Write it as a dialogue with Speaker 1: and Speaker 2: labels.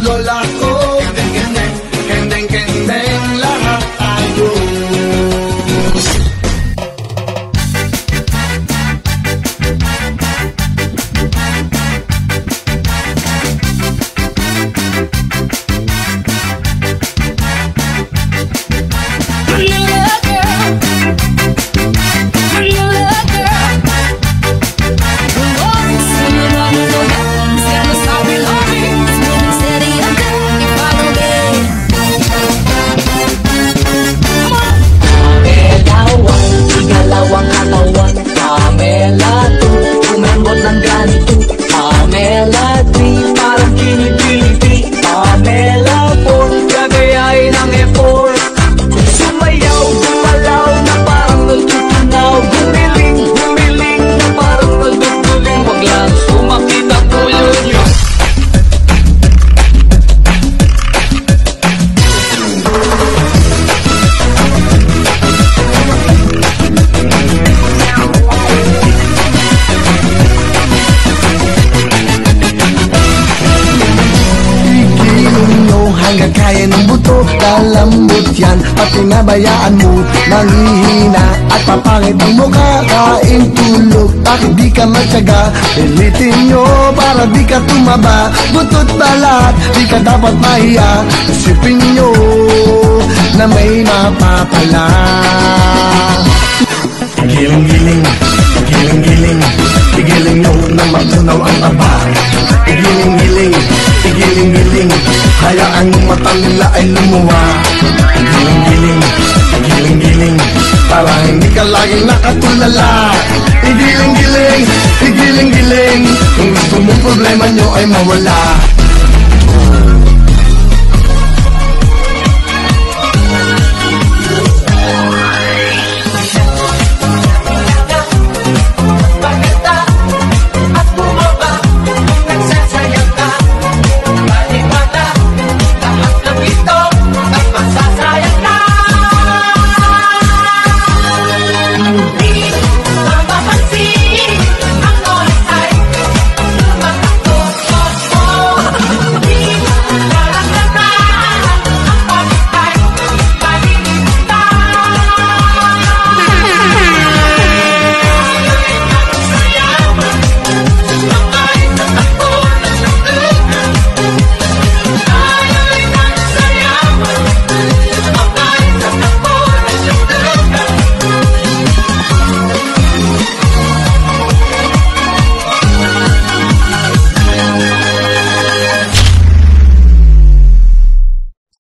Speaker 1: lola ko. Kendeng, kendeng, kendeng, lahat tayo. Hanggang kaya ng buto, kalambot yan. At pinabayaan mo, manghihina at papangit ang mukha, kain tulog. Bakit di ka magtyaga? Pilitin nyo para di ka tumaba. Butot balat, di ka dapat mahiya. Isipin nyo na may mapapala. Giling-giling, giling-giling, igiling nyo na matunaw ang aba. Igiling-giling, igiling-giling, hayaan mong mata nila ay lumuwa. Igiling-giling, igiling-giling, para hindi ka laging nakatulala. Igiling-giling, igiling-giling, kung gusto mong problema nyo ay mawala.